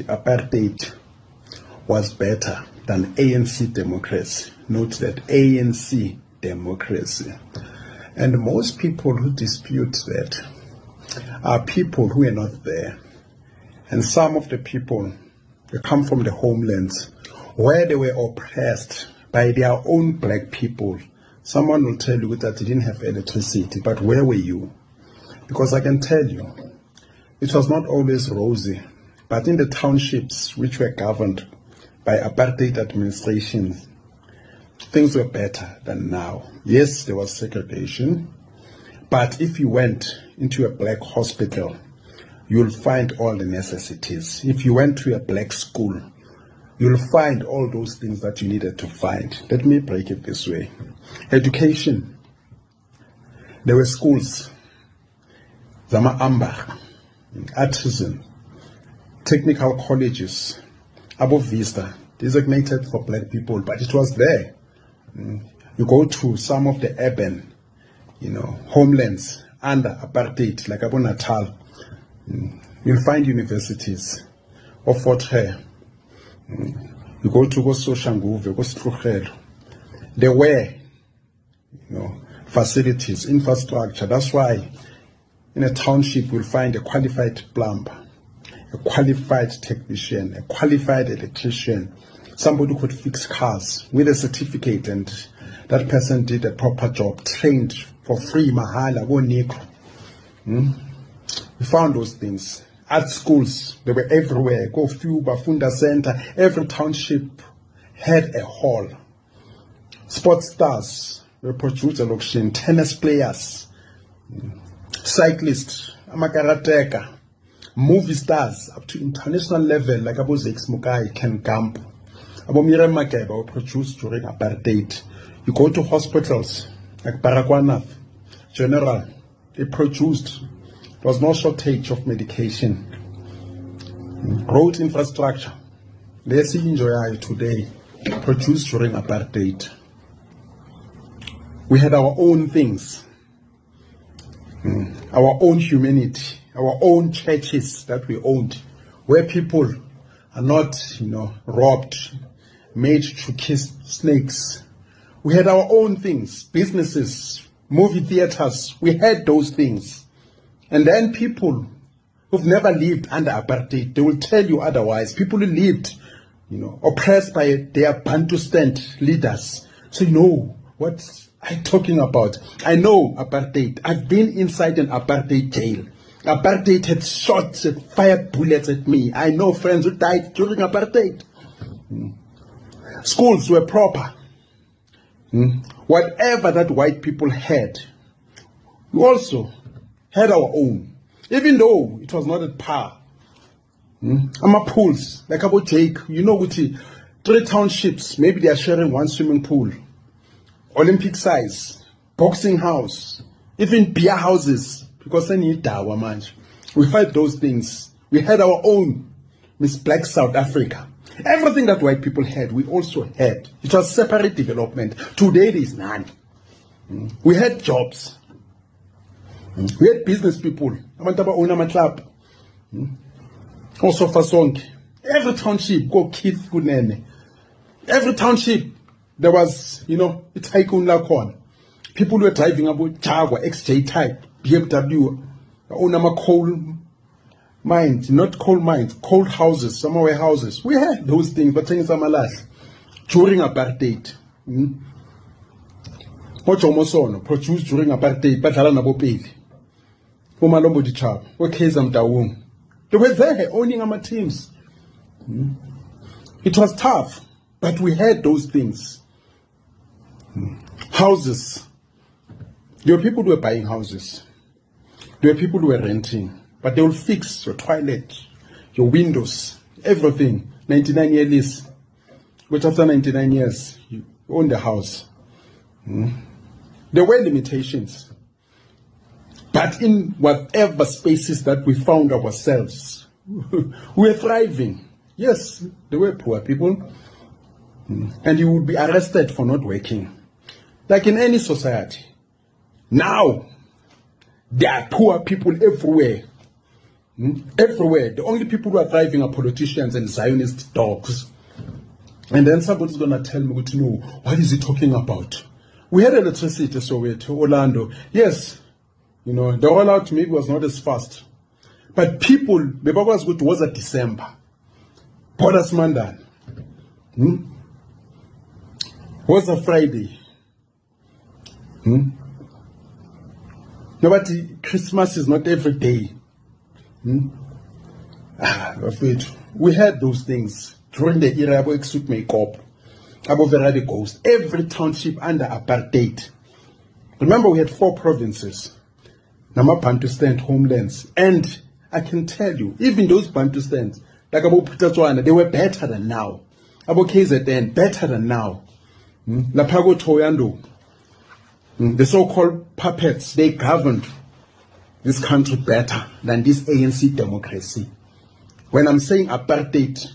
Apartheid was better than ANC democracy. Note that ANC democracy. And most people who dispute that are people who are not there. And some of the people, they come from the homelands where they were oppressed by their own black people. Someone will tell you that they didn't have electricity, but where were you? Because I can tell you, it was not always rosy, but in the townships which were governed by apartheid administrations, things were better than now. Yes, there was segregation, but if you went into a black hospital, you'll find all the necessities. If you went to a black school, you'll find all those things that you needed to find. Let me break it this way. Education. There were schools, Zama Ambar, Artisan, technical colleges, Abo Vista, designated for black people, but it was there. You go to some of the urban, homelands under apartheid, like Abu Natal, you'll find universities of Fort Hare. You go to Soshanguve, go Struchelo. There were, facilities, infrastructure. That's why in a township you'll find a qualified plumber, a qualified technician, a qualified electrician, somebody who could fix cars with a certificate, and that person did a proper job, trained for free, mahala, go negro. We found those things. Art schools, they were everywhere. Go Fuba, Funda Center, every township had a hall. Sports stars were produced at auction, tennis players, cyclists, amakarateka, movie stars up to international level, like Abu Zex Mukai, Ken Camp, Abu Miriam Makeba were produced during apartheid. You go to hospitals, like Baragwanath, General, they produced. There was no shortage of medication. Road infrastructure, let's enjoy today, produced during apartheid. We had our own things, our own humanity, our own churches that we owned, where people are not, robbed, made to kiss snakes. We had our own things, businesses, movie theaters. We had those things. And then people who've never lived under apartheid, they will tell you otherwise. People who lived, oppressed by their Bantustan leaders. So you know what I'm talking about. I know apartheid. I've been inside an apartheid jail. Apartheid had shot, fired bullets at me. I know friends who died during apartheid. Schools were proper. Whatever that white people had, we also had our own, even though it was not at par. Our pools, like about Jake, with the 3 townships, maybe they are sharing 1 swimming pool, Olympic size, boxing house, even beer houses, because they need dawa man. We had those things. We had our own Miss Black South Africa. Everything that white people had, we also had. It was separate development. Today there is none. We had jobs. We had business people. Also for song. Every township, go Keith Kunene. Every township, there was, a tycoon lakon. People were driving about Jaguar, XJ type, BMW, own coal mines, not coal mines, cold houses, some warehouses. We had those things, but things are malas. During apartheid. Mochomosono, produced during apartheid, but Alanabopili. They were there owning our teams. It was tough, but we had those things. Houses. There were people who were buying houses. There were people who were renting, but they will fix your toilet, your windows, everything. 99-year lease. But after 99 years, you own the house. There were limitations. But in whatever spaces that we found ourselves, we were thriving. Yes, there were poor people. And you would be arrested for not working. Like in any society. Now, there are poor people everywhere. Everywhere. The only people who are thriving are politicians and Zionist dogs. And then somebody's going to tell me, no, what is he talking about? We had electricity, so to Orlando. Yes, the rollout maybe was not as fast. But people, Bebawas was at December. Bodas Mandan. Was a Friday. Nobody, Christmas is not every day. We had those things during the era of exude makeup, about the ghost. Every township under apartheid. Remember, we had 4 provinces. Nama Bantustan homelands. And I can tell you, even those Bantustans, like about Putatswana, they were better than now. About KZN, better than now. Lapago Toyando, the so-called puppets, they governed this country better than this ANC democracy. When I'm saying apartheid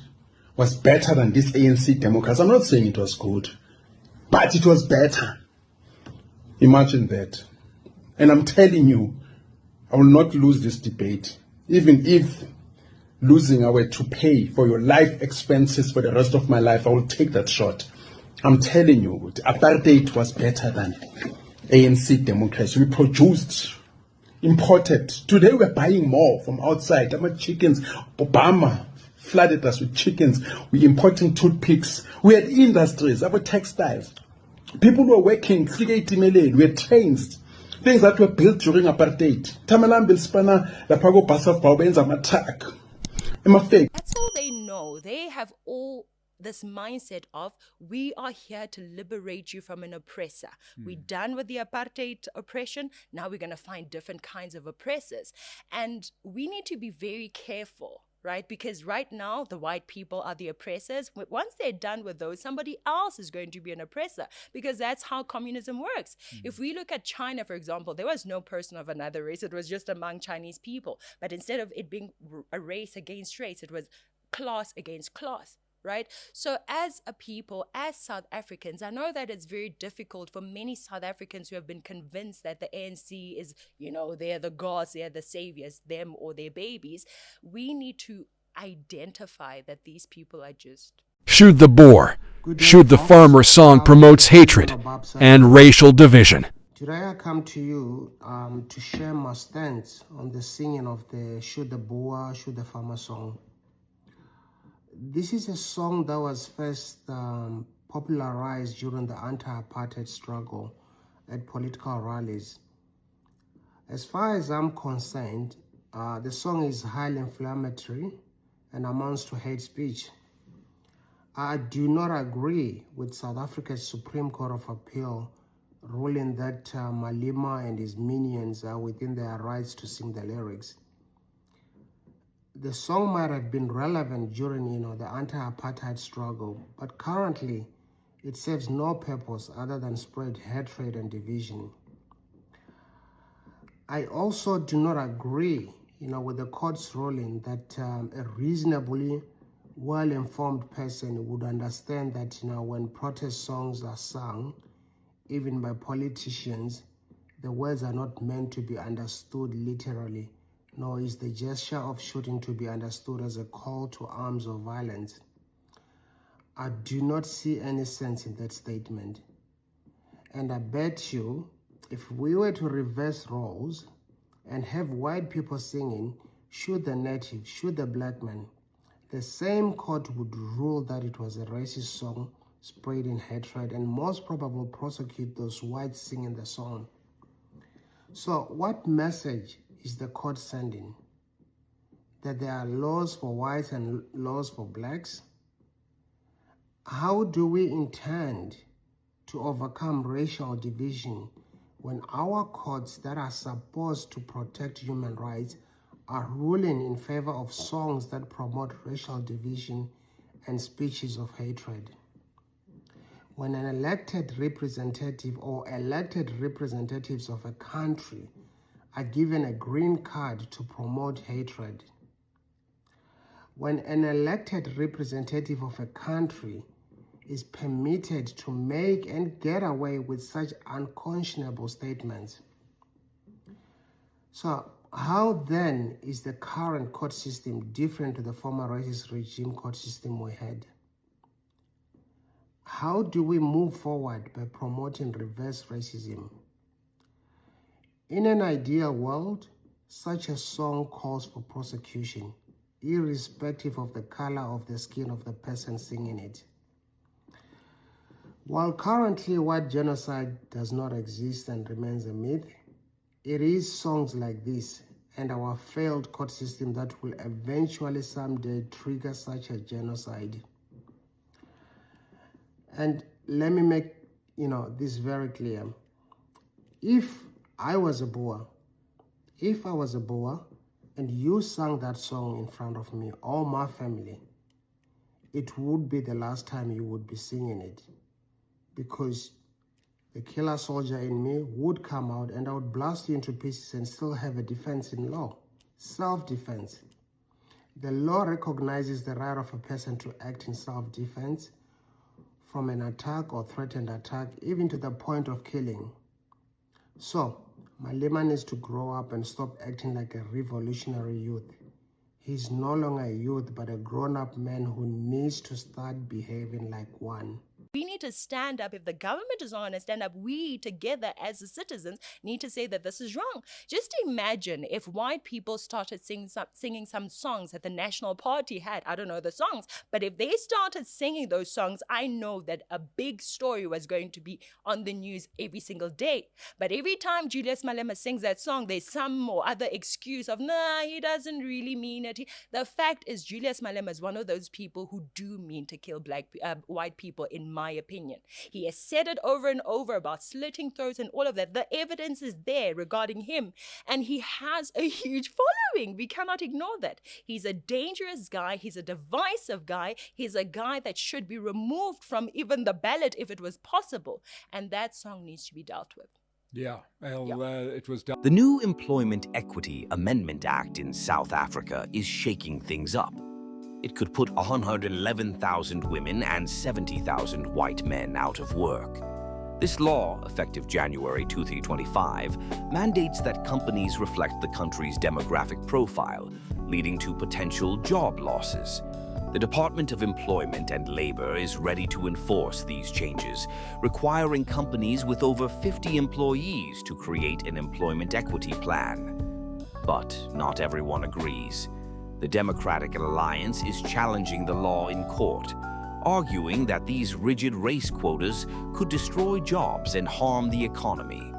was better than this ANC democracy, I'm not saying it was good, but it was better. Imagine that. And I'm telling you, I will not lose this debate. Even if losing I were to pay for your life expenses for the rest of my life, I will take that shot. I'm telling you, apartheid was better than ANC democracy. We produced, imported. Today we're buying more from outside. I'm chickens. Obama flooded us with chickens. We're importing toothpicks. We had industries, our textiles. People were working, we had trains. Things that were built during apartheid. Tamalam Bilspana, the Pago Pasaf Baubenza attack. That's all they know. They have all this mindset of, we are here to liberate you from an oppressor. We're done with the apartheid oppression. Now we're going to find different kinds of oppressors. And we need to be very careful, right? Because right now, the white people are the oppressors. Once they're done with those, somebody else is going to be an oppressor, because that's how communism works. If we look at China, for example, there was no person of another race. It was just among Chinese people. But instead of it being a race against race, it was class against class. Right? So as a people, as South Africans, I know that it's very difficult for many South Africans who have been convinced that the ANC is, they're the gods, they're the saviors, them or their babies. We need to identify that these people are just... Shoot the boar. Shoot the farmer song promotes hatred and racial division. Today I come to you to share my stance on the singing of the Shoot the Boer, Shoot the Farmer song. This is a song that was first popularized during the anti-apartheid struggle at political rallies. As far as I'm concerned, the song is highly inflammatory and amounts to hate speech. I do not agree with South Africa's Supreme Court of Appeal ruling that Malema and his minions are within their rights to sing the lyrics. The song might have been relevant during, the anti-apartheid struggle, but currently it serves no purpose other than spread hatred and division. I also do not agree, with the court's ruling that a reasonably well-informed person would understand that, when protest songs are sung, even by politicians, the words are not meant to be understood literally, nor is the gesture of shooting to be understood as a call to arms or violence. I do not see any sense in that statement. And I bet you, if we were to reverse roles and have white people singing, shoot the native, shoot the black man, the same court would rule that it was a racist song spreading hatred and most probably prosecute those whites singing the song. So what message is the court sending? That there are laws for whites and laws for blacks? How do we intend to overcome racial division when our courts that are supposed to protect human rights are ruling in favor of songs that promote racial division and speeches of hatred? When an elected representative or elected representatives of a country are given a green card to promote hatred, when an elected representative of a country is permitted to make and get away with such unconscionable statements. So how then is the current court system different to the former racist regime court system we had? How do we move forward by promoting reverse racism? In an ideal world, such a song calls for prosecution, irrespective of the color of the skin of the person singing it. While currently white genocide does not exist and remains a myth, it is songs like this and our failed court system that will eventually someday trigger such a genocide. And let me make this very clear. If I was a Boer and you sang that song in front of me or my family, it would be the last time you would be singing it, because the killer soldier in me would come out and I would blast you into pieces and still have a defense in law, self-defense. The law recognizes the right of a person to act in self-defense from an attack or threatened attack, even to the point of killing. So, Malema needs to grow up and stop acting like a revolutionary youth. He's no longer a youth, but a grown-up man who needs to start behaving like one. We need to stand up. If the government is not going to stand up, we together as the citizens need to say that this is wrong. Just imagine if white people started singing some songs that the National Party had. I don't know the songs, but if they started singing those songs, I know that a big story was going to be on the news every single day. But every time Julius Malema sings that song, there's some or other excuse of, nah, he doesn't really mean it. The fact is, Julius Malema is one of those people who do mean to kill white people, in my opinion. He has said it over and over about slitting throats and all of that. The evidence is there regarding him, and he has a huge following. We cannot ignore that. He's a dangerous guy. He's a divisive guy. He's a guy that should be removed from even the ballot if it was possible. And that song needs to be dealt with. It was done. The new Employment Equity Amendment Act in South Africa is shaking things up. It could put 111,000 women and 70,000 white men out of work. This law, effective January 2025, mandates that companies reflect the country's demographic profile, leading to potential job losses. The Department of Employment and Labor is ready to enforce these changes, requiring companies with over 50 employees to create an employment equity plan. But not everyone agrees. The Democratic Alliance is challenging the law in court, arguing that these rigid race quotas could destroy jobs and harm the economy.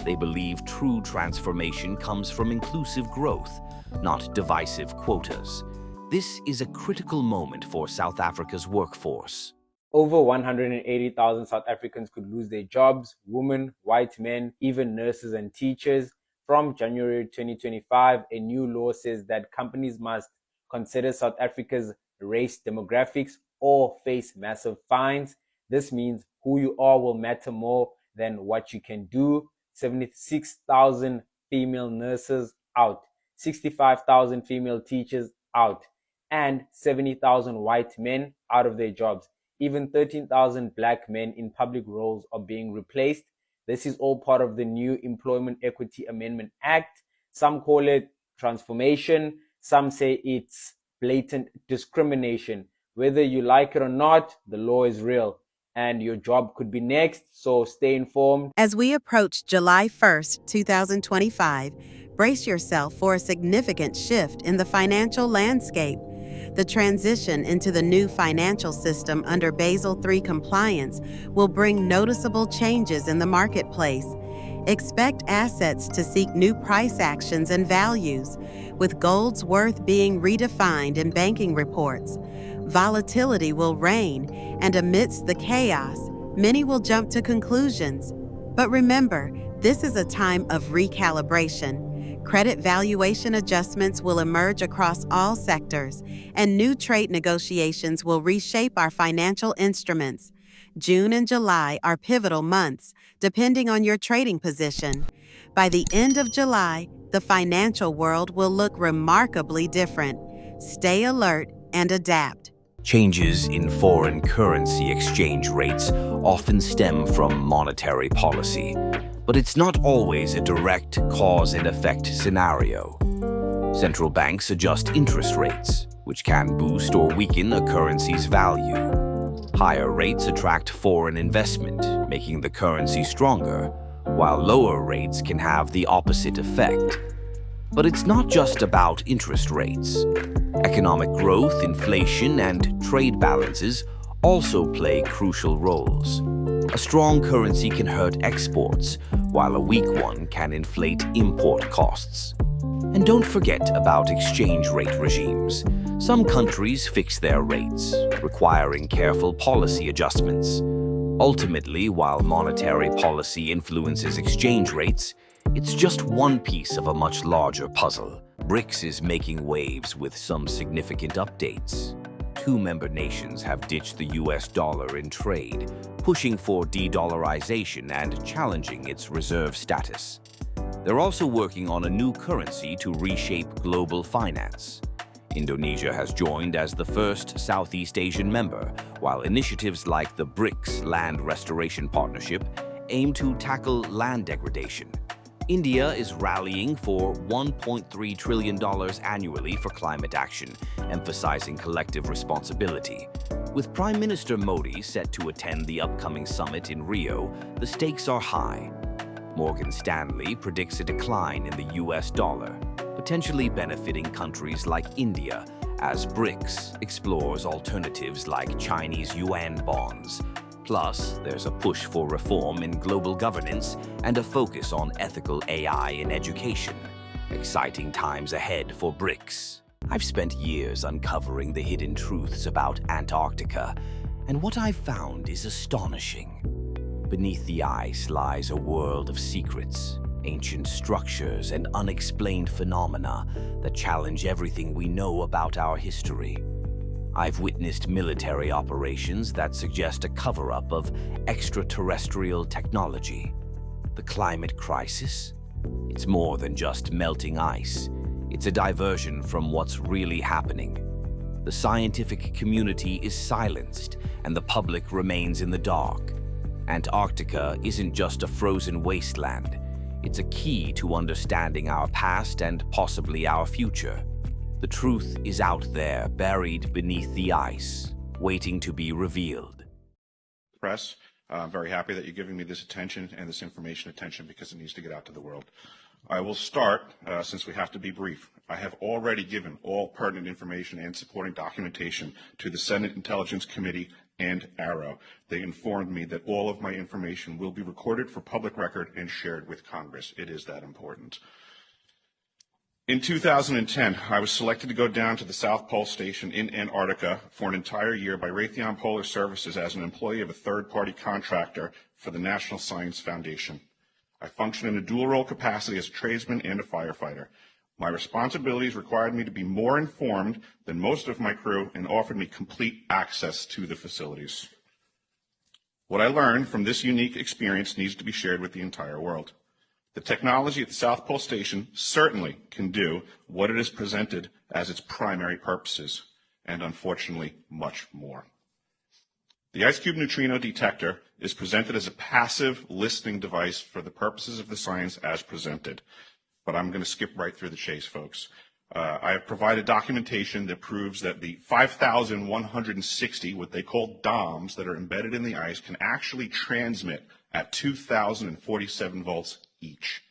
They believe true transformation comes from inclusive growth, not divisive quotas. This is a critical moment for South Africa's workforce. Over 180,000 South Africans could lose their jobs, women, white men, even nurses and teachers. From January 2025, a new law says that companies must consider South Africa's race demographics or face massive fines. This means who you are will matter more than what you can do. 76,000 female nurses out, 65,000 female teachers out, and 70,000 white men out of their jobs. Even 13,000 black men in public roles are being replaced. This is all part of the new Employment Equity Amendment Act. Some call it transformation. Some say it's blatant discrimination. Whether you like it or not, the law is real, and your job could be next, so stay informed. As we approach July 1st, 2025, brace yourself for a significant shift in the financial landscape. The transition into the new financial system under Basel III compliance will bring noticeable changes in the marketplace. Expect assets to seek new price actions and values, with gold's worth being redefined in banking reports. Volatility will reign, and amidst the chaos, many will jump to conclusions. But remember, this is a time of recalibration. Credit valuation adjustments will emerge across all sectors, and new trade negotiations will reshape our financial instruments. June and July are pivotal months, depending on your trading position. By the end of July, the financial world will look remarkably different. Stay alert and adapt. Changes in foreign currency exchange rates often stem from monetary policy. But it's not always a direct cause and effect scenario. Central banks adjust interest rates, which can boost or weaken a currency's value. Higher rates attract foreign investment, making the currency stronger, while lower rates can have the opposite effect. But it's not just about interest rates. Economic growth, inflation, and trade balances also play crucial roles. A strong currency can hurt exports, while a weak one can inflate import costs. And don't forget about exchange rate regimes. Some countries fix their rates, requiring careful policy adjustments. Ultimately, while monetary policy influences exchange rates, it's just one piece of a much larger puzzle. Brics is making waves with some significant updates. 2 member nations have ditched the US dollar in trade, pushing for de-dollarization and challenging its reserve status. They're also working on a new currency to reshape global finance. Indonesia has joined as the first Southeast Asian member, while initiatives like the Brics Land Restoration Partnership aim to tackle land degradation. India is rallying for $1.3 trillion annually for climate action, emphasizing collective responsibility. With Prime Minister Modi set to attend the upcoming summit in Rio, the stakes are high. Morgan Stanley predicts a decline in the US dollar, potentially benefiting countries like India, as Brics explores alternatives like Chinese yuan bonds. Plus, there's a push for reform in global governance and a focus on ethical AI in education. Exciting times ahead for Brics. I've spent years uncovering the hidden truths about Antarctica, and what I've found is astonishing. Beneath the ice lies a world of secrets, ancient structures, and unexplained phenomena that challenge everything we know about our history. I've witnessed military operations that suggest a cover-up of extraterrestrial technology. The climate crisis? It's more than just melting ice. It's a diversion from what's really happening. The scientific community is silenced, and the public remains in the dark. Antarctica isn't just a frozen wasteland. It's a key to understanding our past and possibly our future. The truth is out there, buried beneath the ice, waiting to be revealed. Press, I'm very happy that you're giving me this attention and this information attention because it needs to get out to the world. I will start, since we have to be brief. I have already given all pertinent information and supporting documentation to the Senate Intelligence Committee and Arrow. They informed me that all of my information will be recorded for public record and shared with Congress. It is that important. In 2010, I was selected to go down to the South Pole Station in Antarctica for an entire year by Raytheon Polar Services as an employee of a third-party contractor for the National Science Foundation. I function in a dual-role capacity as a tradesman and a firefighter. My responsibilities required me to be more informed than most of my crew and offered me complete access to the facilities. What I learned from this unique experience needs to be shared with the entire world. The technology at the South Pole Station certainly can do what it is presented as its primary purposes, and unfortunately, much more. The Ice Cube neutrino detector is presented as a passive listening device for the purposes of the science as presented. But I'm going to skip right through the chase, folks. I have provided documentation that proves that the 5,160, what they call DOMs, that are embedded in the ice can actually transmit at 2,047 volts each.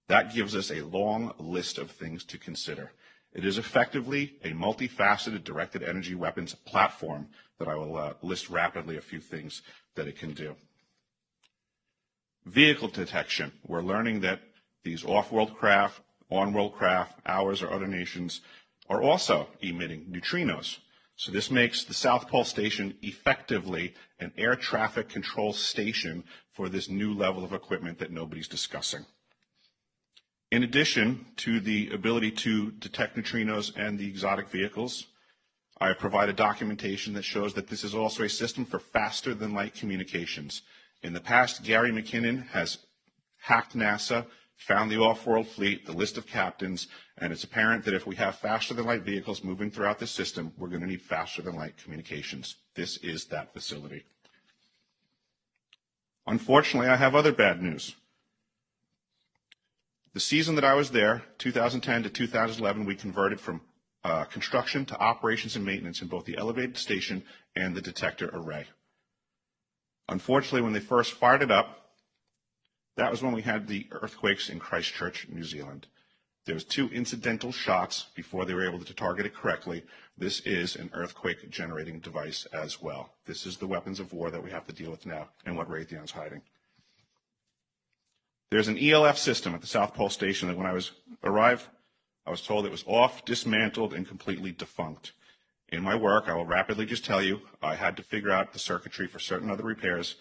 That gives us a long list of things to consider. It is effectively a multifaceted directed energy weapons platform that I will list rapidly a few things that it can do. Vehicle detection. We're learning that these off-world craft, on-world craft, ours or other nations, are also emitting neutrinos. So this makes the South Pole Station effectively an air traffic control station for this new level of equipment that nobody's discussing. In addition to the ability to detect neutrinos and the exotic vehicles, I have provided documentation that shows that this is also a system for faster than light communications. In the past, Gary McKinnon has hacked NASA, found the off-world fleet, the list of captains, and it's apparent that if we have faster than light vehicles moving throughout the system, we're going to need faster than light communications. This is that facility. Unfortunately, I have other bad news. The season that I was there, 2010 to 2011, we converted from construction to operations and maintenance in both the elevated station and the detector array. Unfortunately, when they first fired it up, that was when we had the earthquakes in Christchurch, New Zealand. There was 2 incidental shots before they were able to target it correctly. This is an earthquake generating device as well. This is the weapons of war that we have to deal with now and what Raytheon's hiding. There's an ELF system at the South Pole Station that when I arrived, I was told it was off, dismantled, and completely defunct. In my work, I will rapidly just tell you, I had to figure out the circuitry for certain other repairs,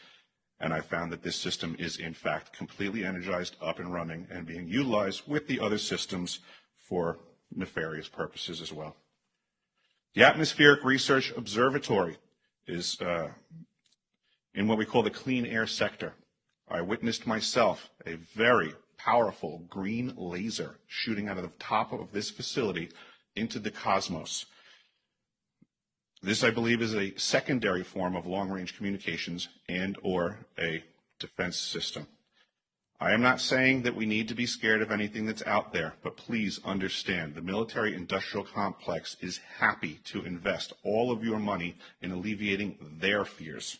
and I found that this system is in fact completely energized, up and running, and being utilized with the other systems for nefarious purposes as well. The Atmospheric Research Observatory is in what we call the clean air sector. I witnessed myself a very powerful green laser shooting out of the top of this facility into the cosmos. This, I believe, is a secondary form of long-range communications and or a defense system. I am not saying that we need to be scared of anything that's out there, but please understand the military-industrial complex is happy to invest all of your money in alleviating their fears.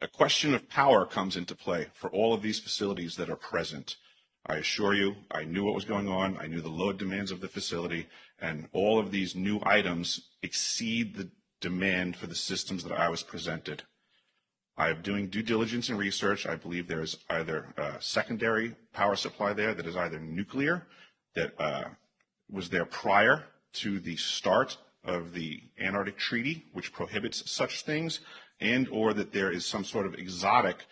A question of power comes into play for all of these facilities that are present. I assure you, I knew what was going on, I knew the load demands of the facility, and all of these new items exceed the demand for the systems that I was presented. I am doing due diligence and research. I believe there is either a secondary power supply there that is either nuclear, that was there prior to the start of the Antarctic Treaty, which prohibits such things, and or that there is some sort of exotic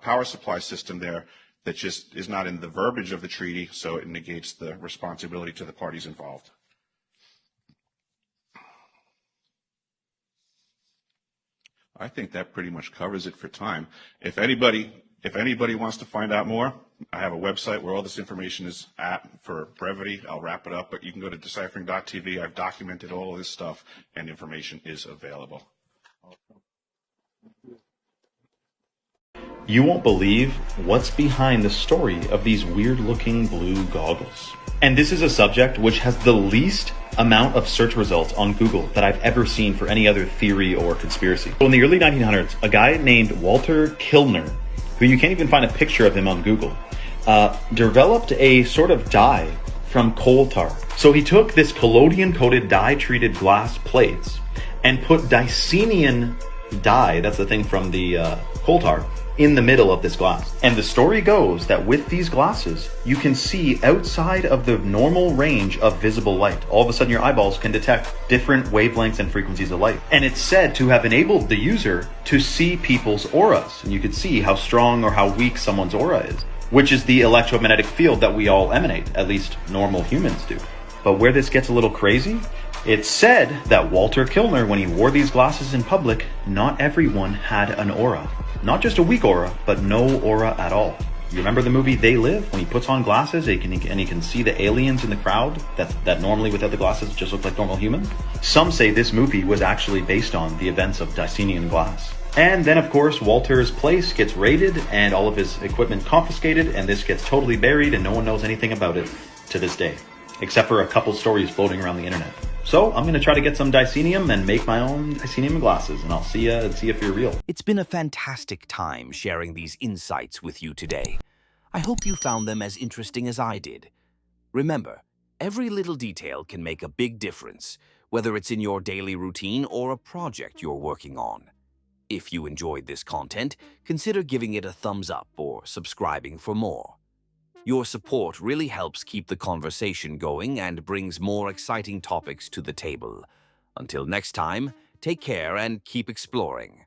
power supply system there that just is not in the verbiage of the treaty, so it negates the responsibility to the parties involved. I think that pretty much covers it for time. If anybody wants to find out more, I have a website where all this information is at. For brevity, I'll wrap it up, but you can go to deciphering.tv. I've documented all of this stuff, and information is available. You won't believe what's behind the story of these weird-looking blue goggles. And this is a subject which has the least amount of search results on Google that I've ever seen for any other theory or conspiracy. So in the early 1900s, a guy named Walter Kilner, who you can't even find a picture of him on Google, developed a sort of dye from coal tar. So he took this collodion-coated dye-treated glass plates and put Dicenium dye, that's the thing from the coal tar, in the middle of this glass. And the story goes that with these glasses, you can see outside of the normal range of visible light. All of a sudden your eyeballs can detect different wavelengths and frequencies of light. And it's said to have enabled the user to see people's auras. And you could see how strong or how weak someone's aura is, which is the electromagnetic field that we all emanate, at least normal humans do. But where this gets a little crazy, it's said that Walter Kilner, when he wore these glasses in public, not everyone had an aura. Not just a weak aura, but no aura at all. You remember the movie They Live? When he puts on glasses and he can see the aliens in the crowd that normally without the glasses just look like normal humans? Some say this movie was actually based on the events of Dicenium glass. And then of course Walter's place gets raided and all of his equipment confiscated, and this gets totally buried and no one knows anything about it to this day, except for a couple stories floating around the internet. So I'm going to try to get some Dicenium and make my own Dicenium glasses, and I'll see you and see if you're real. It's been a fantastic time sharing these insights with you today. I hope you found them as interesting as I did. Remember, every little detail can make a big difference, whether it's in your daily routine or a project you're working on. If you enjoyed this content, consider giving it a thumbs up or subscribing for more. Your support really helps keep the conversation going and brings more exciting topics to the table. Until next time, take care and keep exploring.